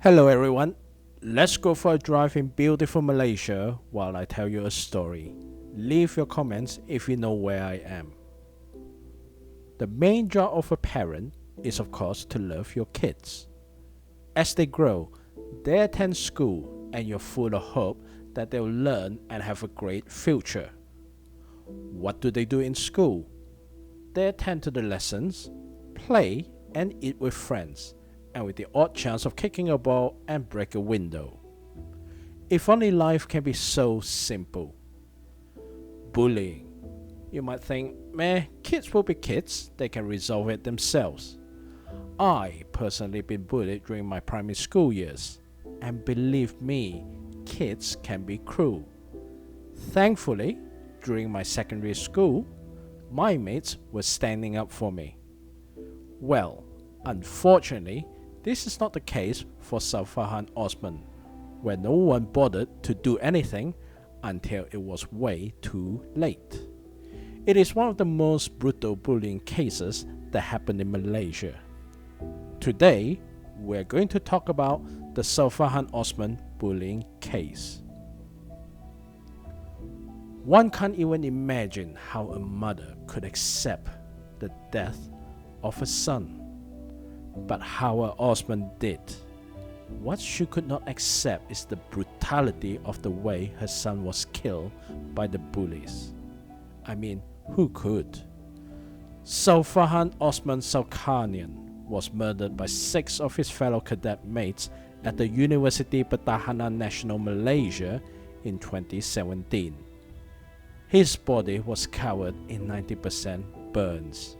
Hello everyone, let's go for a drive in beautiful Malaysia while I tell you a story. Leave your comments if you know where I am. The main job of a parent is of course to love your kids. As they grow, they attend school and you're full of hope that they'll learn and have a great future. What do they do in school? They attend to the lessons, play and eat with friends, and with the odd chance of kicking a ball and break a window. If only life can be so simple. Bullying. You might think, meh, kids will be kids, they can resolve it themselves. I personally been bullied during my primary school years, and believe me, kids can be cruel. Thankfully, during my secondary school, my mates were standing up for me. Well, unfortunately, this is not the case for Zulfarhan Osman, where no one bothered to do anything until it was way too late. It is one of the most brutal bullying cases that happened in Malaysia. Today, we're going to talk about the Zulfarhan Osman bullying case. One can't even imagine how a mother could accept the death of a son. But how Osman did. What she could not accept is the brutality of the way her son was killed by the bullies. I mean, who could? Zulfarhan Osman Zulkarnain was murdered by 6 of his fellow cadet mates at the University Pertahanan Nasional Malaysia in 2017. His body was covered in 90% burns.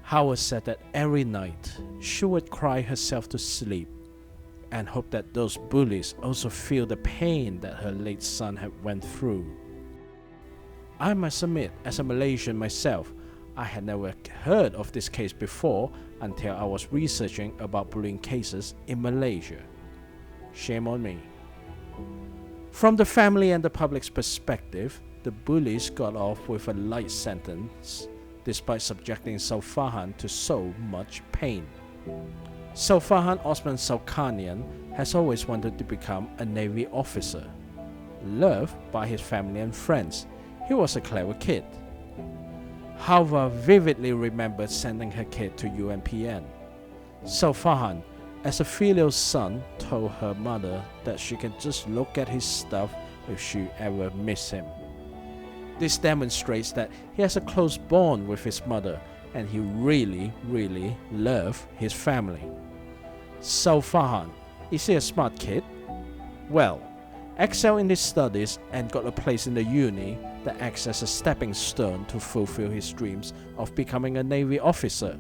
Howard said that every night she would cry herself to sleep and hope that those bullies also feel the pain that her late son had went through. I must admit, as a Malaysian myself, I had never heard of this case before until I was researching about bullying cases in Malaysia. Shame on me. From the family and the public's perspective, the bullies got off with a light sentence despite subjecting Zulfarhan to so much pain. Zulfarhan Osman Zulkarnain has always wanted to become a Navy officer. Loved by his family and friends, he was a clever kid. Hava vividly remembered sending her kid to UMPN. Zulfarhan, as a filial son, told her mother that she can just look at his stuff if she ever miss him. This demonstrates that he has a close bond with his mother and he really loved his family. Zulfarhan, is he a smart kid? Well, excelled in his studies and got a place in the uni that acts as a stepping stone to fulfill his dreams of becoming a Navy officer.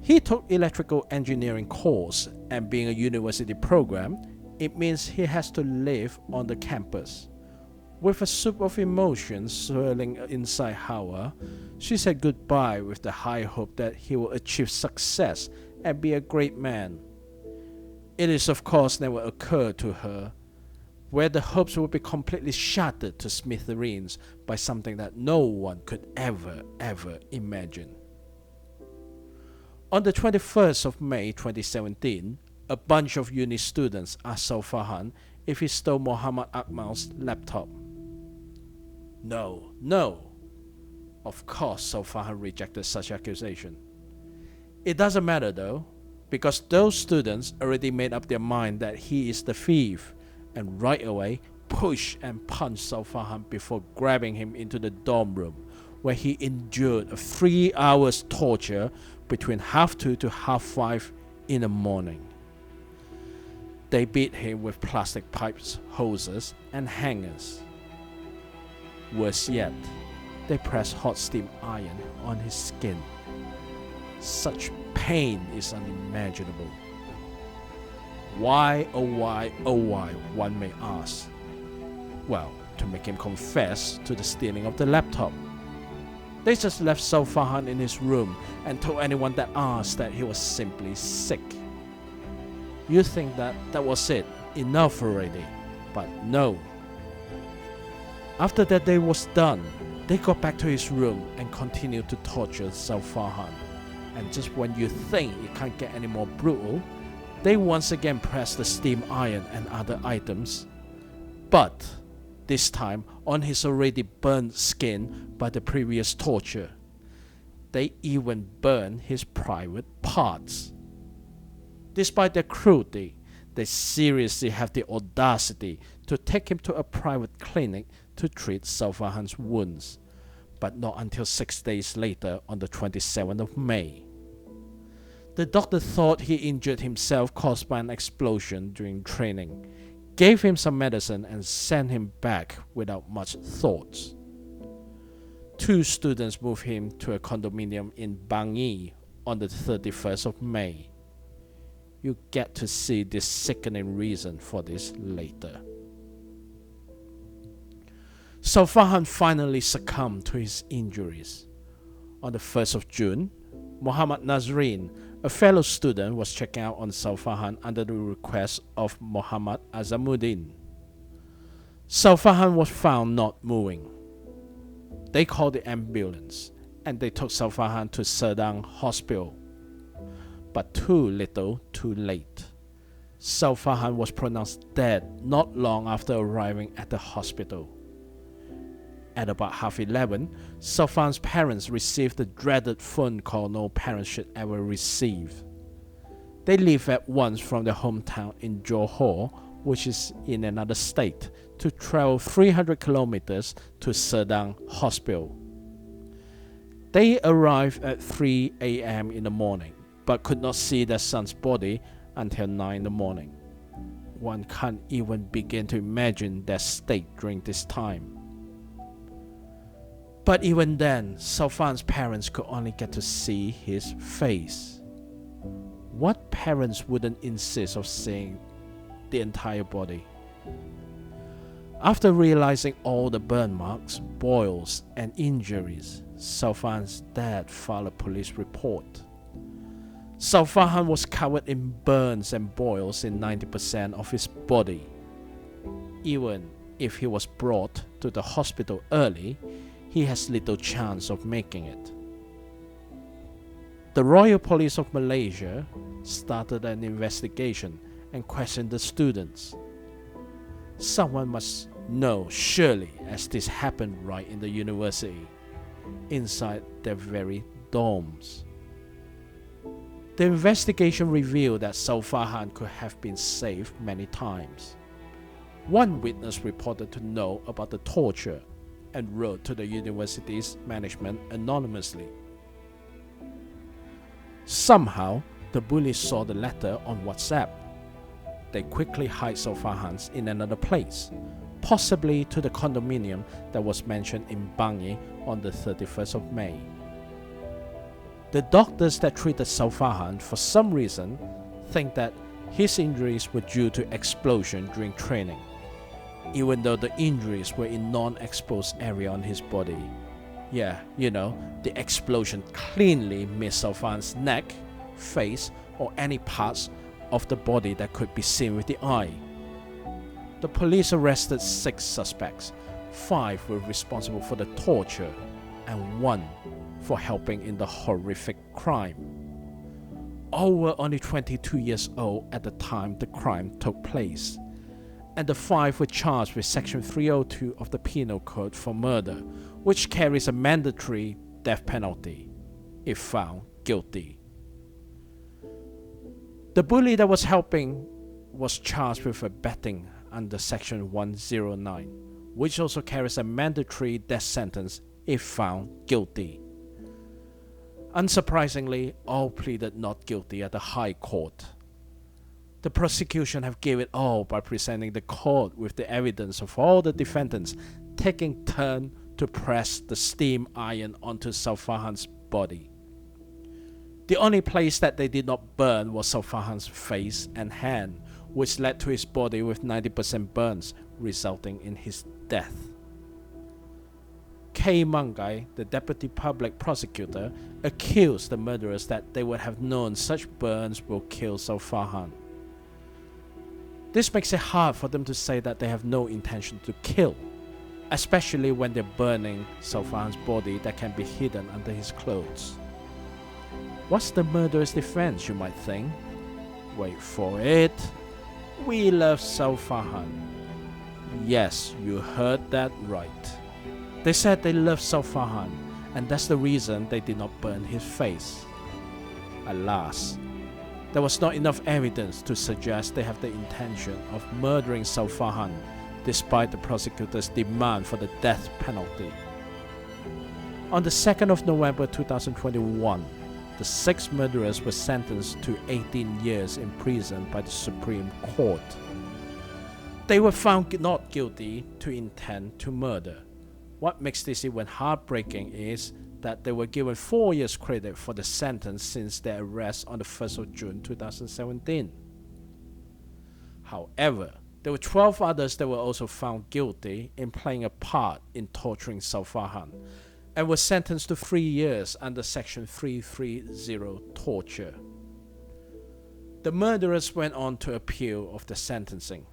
He took electrical engineering course, and being a university program, it means he has to live on the campus. With a soup of emotions swirling inside Hawa, she said goodbye with the high hope that he will achieve success and be a great man. It is of course never occurred to her, where the hopes will be completely shattered to smithereens by something that no one could ever imagine. On the 21st of May 2017, a bunch of uni students asked Zulfarhan if he stole Muhammad Akmal's laptop. No. Of course, Zulfarhan rejected such accusation. It doesn't matter though, because those students already made up their mind that he is the thief, and right away pushed and punched Zulfarhan before grabbing him into the dorm room, where he endured a 3 hours torture between 2:30 to 5:30 in the morning. They beat him with plastic pipes, hoses, and hangers. Worse yet, they pressed hot steam iron on his skin. Such pain is unimaginable. Why, oh why, one may ask. Well, to make him confess to the stealing of the laptop. They just left Zulfarhan in his room and told anyone that asked that he was simply sick. You think that was it, enough already, but no. After that day was done, they got back to his room and continued to torture Zulfarhan. And just when you think it can't get any more brutal, They once again pressed the steam iron and other items, but this time on his already burned skin by the previous torture. They even burned his private parts. Despite their cruelty, they seriously have the audacity to take him to a private clinic to treat Zulfarhan's wounds, but not until 6 days later on the 27th of May. The doctor thought he injured himself caused by an explosion during training, gave him some medicine and sent him back without much thought. 2 students moved him to a condominium in Bangi on the 31st of May. You get to see the sickening reason for this later. Zulfarhan finally succumbed to his injuries. On the 1st of June, Muhammad Nazreen, a fellow student, was checking out on Zulfarhan under the request of Muhammad Azamuddin. Zulfarhan was found not moving. They called the ambulance and they took Zulfarhan to Serdang Hospital. But too little, too late. Zulfarhan was pronounced dead not long after arriving at the hospital. At about 11:30, Zulfarhan's parents received the dreaded phone call no parent should ever receive. They leave at once from their hometown in Johor, which is in another state, to travel 300 kilometers to Serdang Hospital. They arrived at 3 a.m. in the morning, but could not see their son's body until 9 in the morning. One can't even begin to imagine their state during this time. But even then, Zulfarhan's parents could only get to see his face. What parents wouldn't insist of seeing the entire body? After realizing all the burn marks, boils, and injuries, Zulfarhan's dad filed a police report. Zulfarhan was covered in burns and boils in 90% of his body. Even if he was brought to the hospital early, he has little chance of making it. The Royal Police of Malaysia started an investigation and questioned the students. Someone must know surely, as this happened right in the university, inside their very dorms. The investigation revealed that Zulfarhan could have been saved many times. One witness reported to know about the torture and wrote to the university's management anonymously. Somehow, the bullies saw the letter on WhatsApp. They quickly hid Zulfarhan's in another place, possibly to the condominium that was mentioned in Bangi on the 31st of May. The doctors that treated Zulfarhan for some reason think that his injuries were due to explosion during training, even though the injuries were in non-exposed area on his body. Yeah, the explosion cleanly missed Zulfarhan's neck, face, or any parts of the body that could be seen with the eye. The police arrested 6 suspects. 5 were responsible for the torture, and 1 for helping in the horrific crime. All were only 22 years old at the time the crime took place, and the 5 were charged with Section 302 of the Penal Code for murder, which carries a mandatory death penalty if found guilty. The bully that was helping was charged with abetting under Section 109, which also carries a mandatory death sentence if found guilty. Unsurprisingly, all pleaded not guilty at the High Court. The prosecution have given it all by presenting the court with the evidence of all the defendants taking turn to press the steam iron onto Zulfarhan's body. The only place that they did not burn was Zulfarhan's face and hand, which led to his body with 90% burns, resulting in his death. K. Mangai, the deputy public prosecutor, accused the murderers that they would have known such burns will kill Zulfarhan. This makes it hard for them to say that they have no intention to kill, especially when they're burning Zulfarhan's body that can be hidden under his clothes. What's the murderer's defense, you might think? Wait for it. We love Zulfarhan. Yes, you heard that right. They said they loved Zulfarhan, and that's the reason they did not burn his face. Alas, there was not enough evidence to suggest they have the intention of murdering Zulfarhan, despite the prosecutor's demand for the death penalty. On the 2nd of November 2021, the 6 murderers were sentenced to 18 years in prison by the Supreme Court. They were found not guilty to intent to murder. What makes this even heartbreaking is that they were given 4 years credit for the sentence since their arrest on the 1st of June 2017. However, there were 12 others that were also found guilty in playing a part in torturing Zulfarhan, and were sentenced to 3 years under Section 330 torture. The murderers went on to appeal of the sentencing.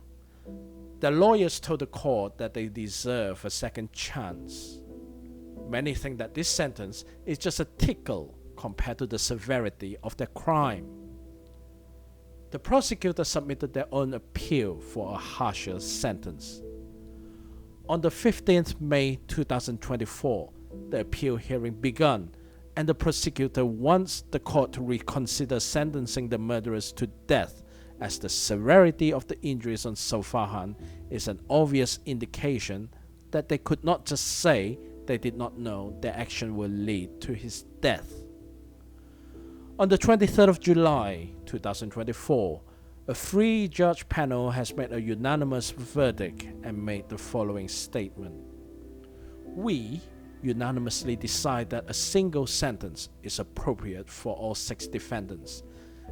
Their lawyers told the court that they deserve a second chance. Many think that this sentence is just a tickle compared to the severity of their crime. The prosecutor submitted their own appeal for a harsher sentence. On the 15th May 2024, the appeal hearing began, and the prosecutor wants the court to reconsider sentencing the murderers to death, as the severity of the injuries on Zulfarhan is an obvious indication that they could not just say they did not know their action will lead to his death. On the 23rd of July 2024, a 3-judge panel has made a unanimous verdict and made the following statement. We unanimously decide that a single sentence is appropriate for all 6 defendants,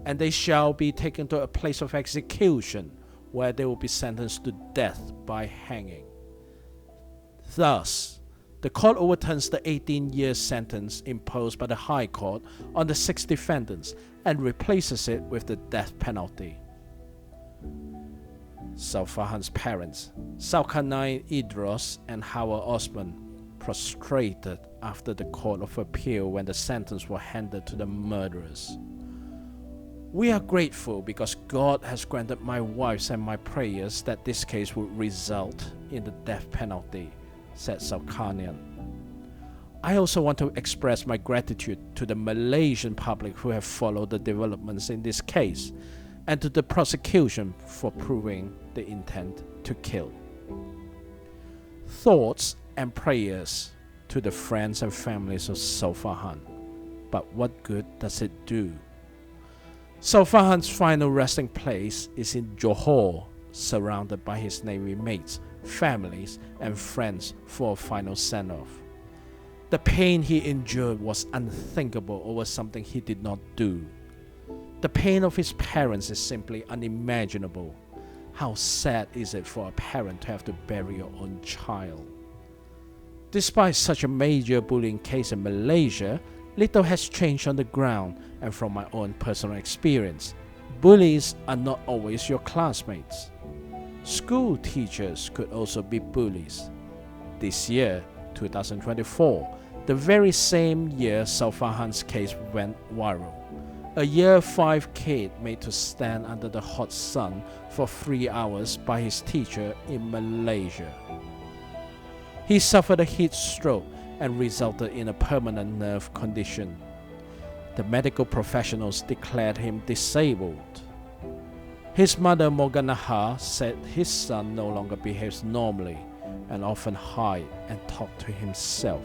and they shall be taken to a place of execution where they will be sentenced to death by hanging. Thus, the court overturns the 18-year sentence imposed by the High Court on the 6 defendants and replaces it with the death penalty. Zulfarhan's parents, Zulkarnain Idros and Howard Osman, prostrated after the Court of Appeal when the sentence was handed to the murderers. We are grateful because God has granted my wife's and my prayers that this case would result in the death penalty, said Zulkarnain. I also want to express my gratitude to the Malaysian public who have followed the developments in this case, and to the prosecution for proving the intent to kill. Thoughts and prayers to the friends and families of Zulfarhan. But what good does it do? Zulfarhan's final resting place is in Johor, surrounded by his Navy mates, families, and friends for a final send-off. The pain he endured was unthinkable over something he did not do. The pain of his parents is simply unimaginable. How sad is it for a parent to have to bury your own child? Despite such a major bullying case in Malaysia, little has changed on the ground, and from my own personal experience, bullies are not always your classmates. School teachers could also be bullies. This year, 2024, the very same year Zulfarhan's case went viral, a Year 5 kid made to stand under the hot sun for 3 hours by his teacher in Malaysia. He suffered a heat stroke and resulted in a permanent nerve condition. The medical professionals declared him disabled. His mother Morganaha said his son no longer behaves normally and often hides and talks to himself.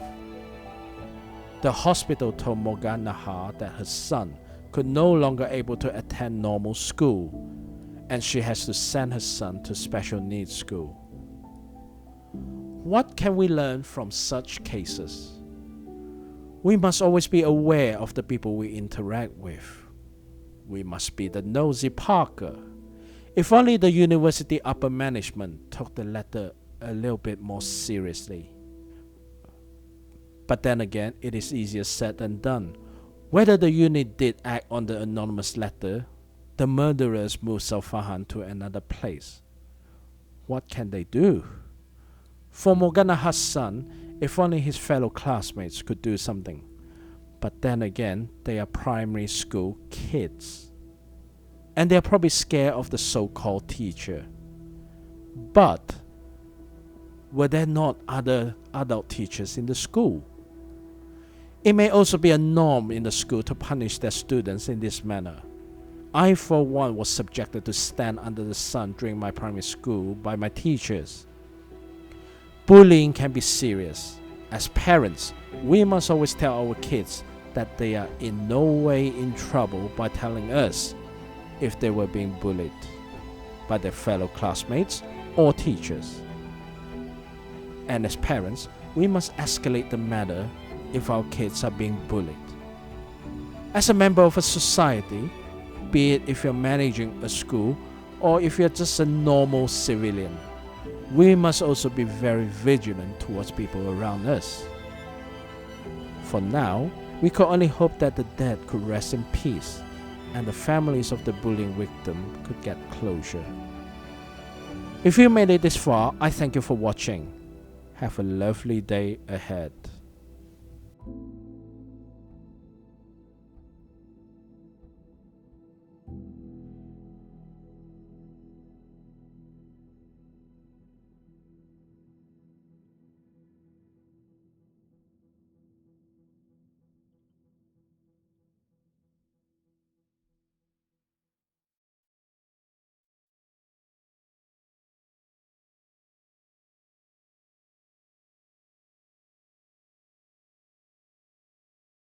The hospital told Morganaha that her son could no longer able to attend normal school, and she has to send her son to special needs school. What can we learn from such cases? We must always be aware of the people we interact with. We must be the nosy Parker. If only the university upper management took the letter a little bit more seriously. But then again, it is easier said than done. Whether the unit did act on the anonymous letter, the murderers moved Zulfarhan to another place. What can they do? For Morgana Hassan, if only his fellow classmates could do something. But then again, they are primary school kids. and they're probably scared of the so-called teacher. But were there not other adult teachers in the school? It may also be a norm in the school to punish their students in this manner. I, for one, was subjected to stand under the sun during my primary school by my teachers. Bullying can be serious. As parents, we must always tell our kids that they are in no way in trouble by telling us if they were being bullied by their fellow classmates or teachers. And as parents, we must escalate the matter if our kids are being bullied. As a member of a society, be it if you're managing a school or if you're just a normal civilian, we must also be very vigilant towards people around us. For now, we could only hope that the dead could rest in peace and the families of the bullying victim could get closure. If you made it this far, I thank you for watching. Have a lovely day ahead.